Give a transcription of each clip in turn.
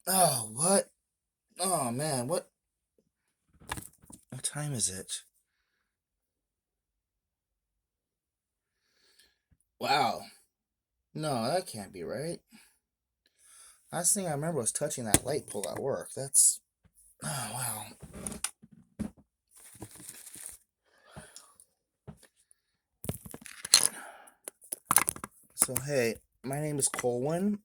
Oh, what? Oh, man, what time is it? Wow. No, that can't be right. Last thing I remember was touching that light pole at work. That's... Oh, wow. So, hey, my name is Colwen.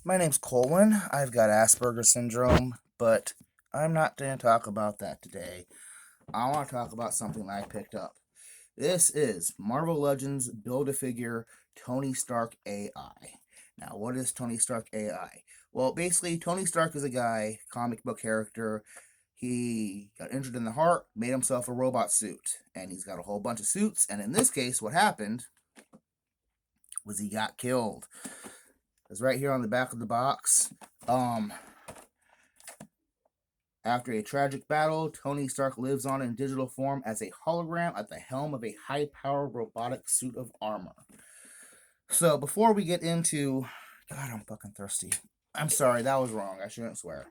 My name's Colwen. I've got Asperger's syndrome, but I'm not going to talk about that today. I want to talk about something I picked up. This is Marvel Legends Build-A-Figure Tony Stark AI. Now, what is Tony Stark AI? Well, basically, Tony Stark is a guy, comic book character. He got injured in the heart, made himself a robot suit, and he's got a whole bunch of suits. And in this case, what happened was he got killed. It's right here on the back of the box. After a tragic battle, Tony Stark lives on in digital form as a hologram at the helm of a high-powered robotic suit of armor. So before we get into... God, I'm fucking thirsty. I'm sorry, that was wrong. I shouldn't swear.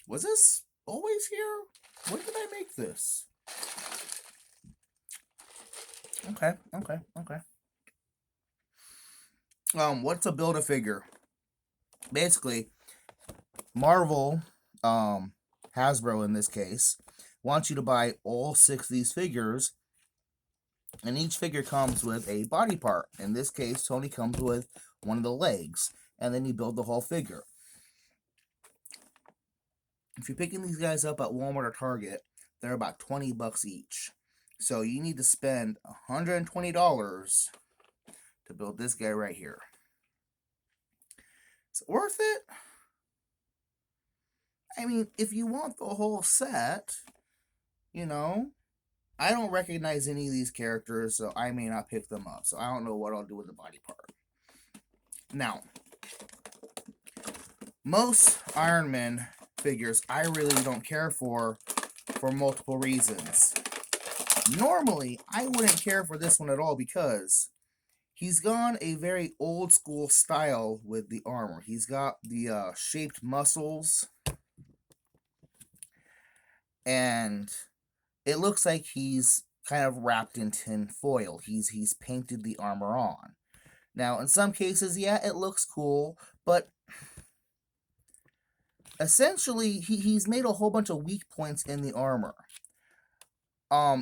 Was this always here? When did I make this? Okay. What's a Build-A-Figure? Basically, Marvel, Hasbro in this case, wants you to buy all 6 of these figures, and each figure comes with a body part. In this case, Tony comes with one of the legs, and then you build the whole figure. If you're picking these guys up at Walmart or Target, they're about $20 each. So you need to spend $120 to build this guy right here. Is it worth it? I mean, if you want the whole set, you know, I don't recognize any of these characters, so I may not pick them up. So I don't know what I'll do with the body part. Now, most Iron Man figures I really don't care for multiple reasons. Normally, I wouldn't care for this one at all because he's gone a very old school style with the armor. He's got the shaped muscles, and it looks like he's kind of wrapped in tin foil. He's painted the armor on. Now, in some cases, yeah, it looks cool, but essentially, he's made a whole bunch of weak points in the armor.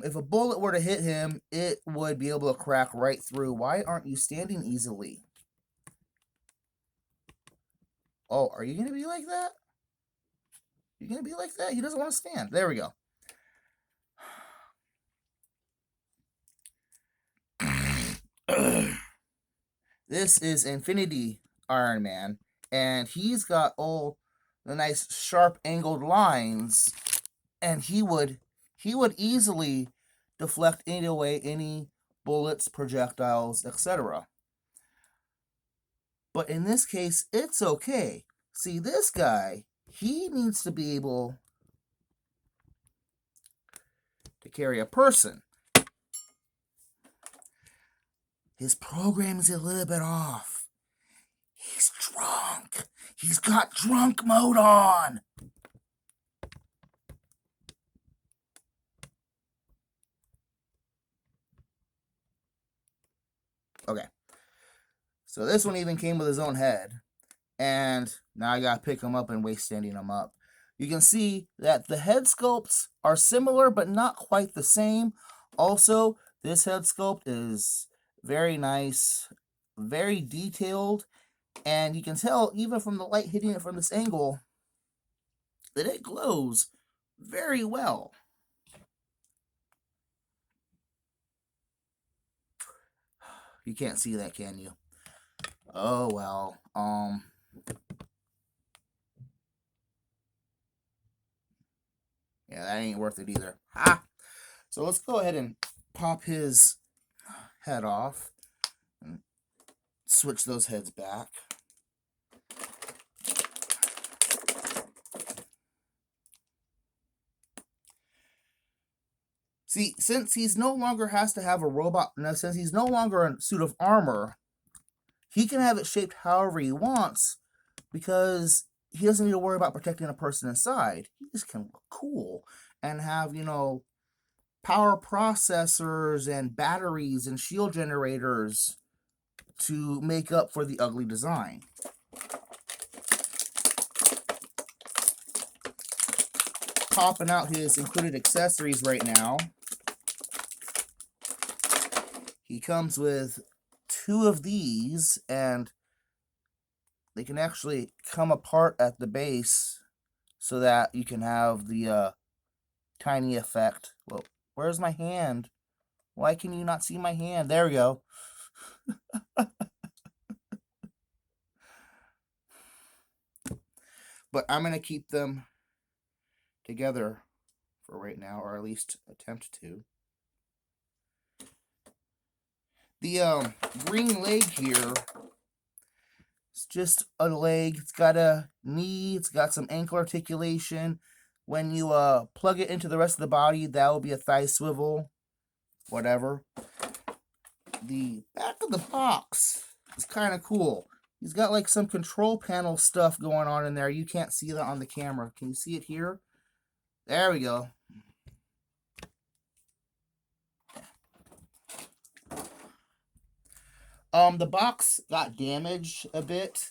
If a bullet were to hit him, it would be able to crack right through. Why aren't you standing easily? Oh, are you going to be like that? You're going to be like that? He doesn't want to stand. There we go. This is Infinity Iron Man, and he's got all the nice sharp angled lines, and he would easily deflect any bullets, projectiles, etc. But in this case, it's okay. See, this guy, he needs to be able to carry a person. His program's a little bit off. He's drunk. He's got drunk mode on. Okay. So this one even came with his own head. And now I gotta pick him up and waste standing him up. You can see that the head sculpts are similar, but not quite the same. Also, this head sculpt is very nice, very detailed, and you can tell, even from the light hitting it from this angle, that it glows very well. You can't see that, can you? Oh, well. Yeah, that ain't worth it either. Ha! So let's go ahead and pop his head off. And switch those heads back. See, since he's no longer has to have a robot, now since he's no longer a suit of armor, he can have it shaped however he wants because he doesn't need to worry about protecting a person inside. He just can look cool and have, you know, power processors and batteries and shield generators to make up for the ugly design. Popping out his included accessories right now. He comes with 2 of these, and they can actually come apart at the base so that you can have the tiny effect. Well, where's my hand? Why can you not see my hand? There we go. But I'm going to keep them together for right now, or at least attempt to. The green leg here, it's just a leg. It's got a knee. It's got some ankle articulation. When you plug it into the rest of the body, that will be a thigh swivel, whatever. The back of the box is kind of cool. He's got like some control panel stuff going on in there. You can't see that on the camera. Can you see it here? There we go. The box got damaged a bit.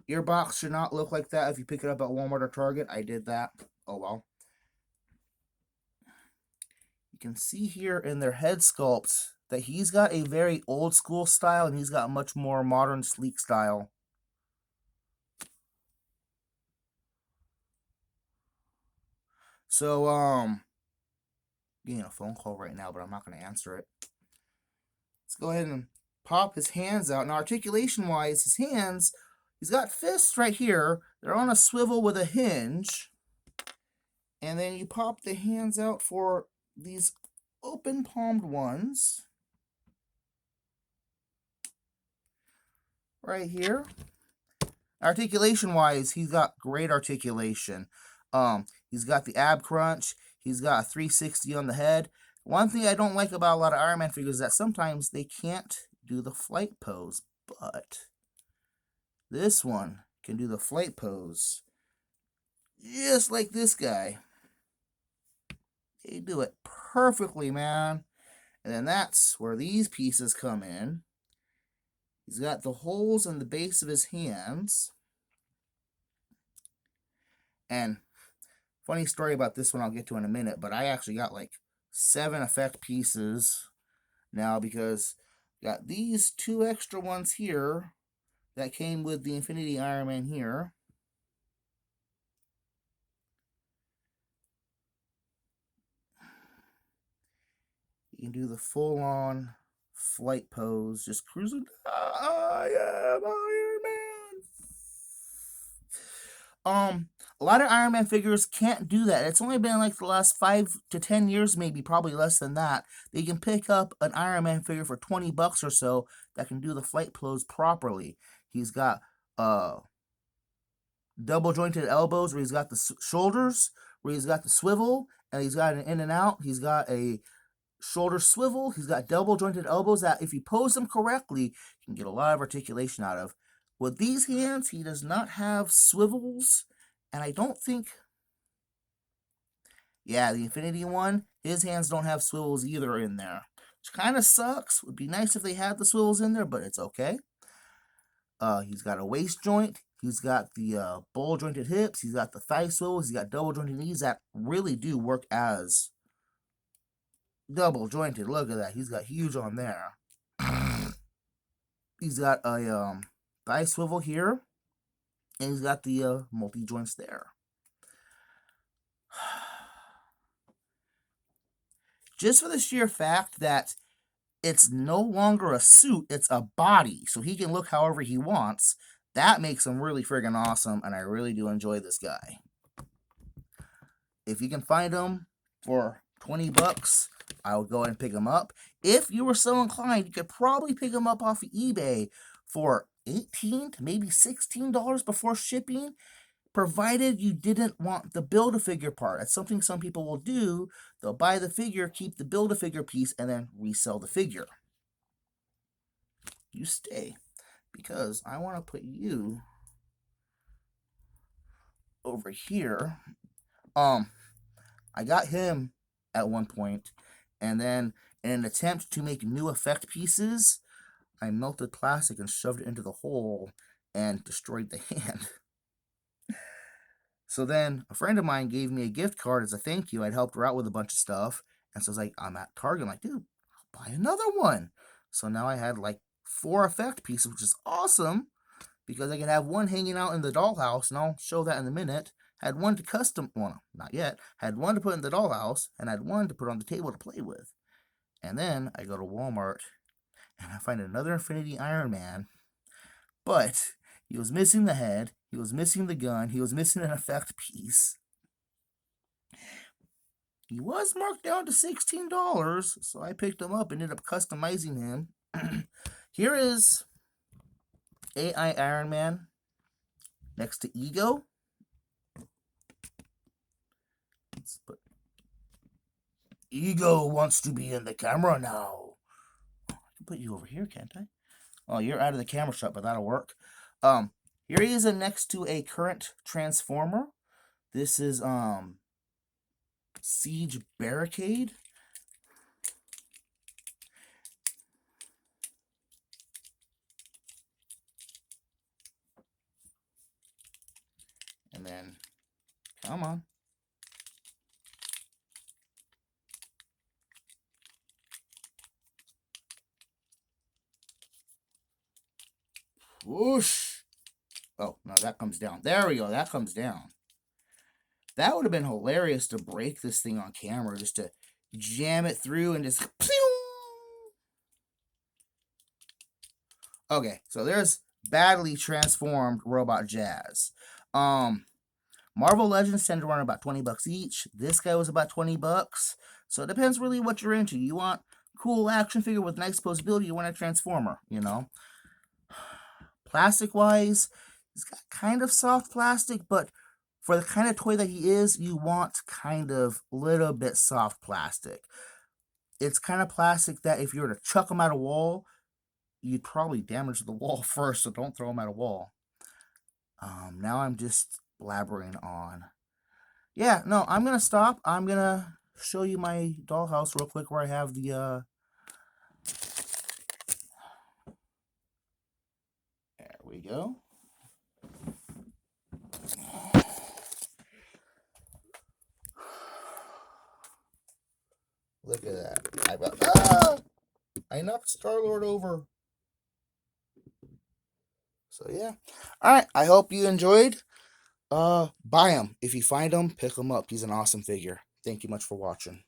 Your box should not look like that if you pick it up at Walmart or Target. I did that. Oh well. You can see here in their head sculpt that he's got a very old school style and he's got a much more modern, sleek style. So, getting a phone call right now, but I'm not going to answer it. Let's go ahead and pop his hands out. Now, articulation-wise, his hands, he's got fists right here. They're on a swivel with a hinge. And then you pop the hands out for these open-palmed ones. Right here. Articulation-wise, he's got great articulation. He's got the ab crunch. He's got a 360 on the head. One thing I don't like about a lot of Iron Man figures is that sometimes they can't do the flight pose, but this one can do the flight pose just like this guy. They do it perfectly, man. And then that's where these pieces come in. He's got the holes in the base of his hands. And funny story about this one I'll get to in a minute, but I actually got like 7 effect pieces now because I got these 2 extra ones here that came with the Infinity Iron Man here. You can do the full-on flight pose, just cruising. I am Iron Man. A lot of Iron Man figures can't do that. It's only been like the last 5 to 10 years, maybe, probably less than that. They can pick up an Iron Man figure for $20 or so that can do the flight pose properly. He's got double jointed elbows where he's got the shoulders, where he's got the swivel, and he's got an in and out. He's got a shoulder swivel. He's got double jointed elbows that if you pose them correctly, you can get a lot of articulation out of. With these hands, he does not have swivels, and I don't think, yeah, the Infinity one, his hands don't have swivels either in there, which kind of sucks. Would be nice if they had the swivels in there, but it's okay. He's got a waist joint. He's got the ball jointed hips. He's got the thigh swivels. He's got double jointed knees that really do work as double jointed. Look at that. He's got huge on there. He's got a thigh swivel here, and he's got the multi joints there. Just for the sheer fact that it's no longer a suit, it's a body, so he can look however he wants. That makes him really friggin' awesome, and I really do enjoy this guy. If you can find him for $20, I would go ahead and pick them up. If you were so inclined, you could probably pick them up off of eBay for $18 to maybe $16 before shipping, provided you didn't want the Build-A-Figure part. That's something some people will do. They'll buy the figure, keep the Build-A-Figure piece, and then resell the figure. You stay, because I want to put you over here. I got him at one point, and then in an attempt to make new effect pieces, I melted plastic and shoved it into the hole and destroyed the hand. So then a friend of mine gave me a gift card as a thank you. I'd helped her out with a bunch of stuff. And so I was like, I'm at Target. I'm like, dude, I'll buy another one. So now I had like 4 effect pieces, which is awesome because I can have one hanging out in the dollhouse, and I'll show that in a minute. Had one to custom, well, not yet. Had one to put in the dollhouse, and had one to put on the table to play with. And then I go to Walmart, and I find another Infinity Iron Man, but he was missing the head, he was missing the gun, he was missing an effect piece. He was marked down to $16, so I picked him up and ended up customizing him. Here is AI Iron Man next to Ego. Let's put Ego wants to be in the camera now. I can put you over here, can't I? Oh, you're out of the camera shot, but that'll work. Here he is next to a current Transformer. This is Siege Barricade. And then, come on. Whoosh. Oh, no, that comes down. There we go. That comes down. That would have been hilarious to break this thing on camera, just to jam it through and just... Okay, so there's badly transformed Robot Jazz. Marvel Legends tend to run about $20 each. This guy was about $20. So it depends really what you're into. You want cool action figure with nice posability, you want a Transformer, you know. Plastic-wise, he's got kind of soft plastic, but for the kind of toy that he is, you want kind of little bit soft plastic. It's kind of plastic that if you were to chuck him at a wall, you'd probably damage the wall first, so don't throw him at a wall. Now I'm just blabbering on. Yeah, no, I'm going to stop. I'm going to show you my dollhouse real quick where I have the... There we go. Look at that. I knocked Star-Lord over. So yeah. Alright, I hope you enjoyed. Buy him. If you find him, pick him up. He's an awesome figure. Thank you much for watching.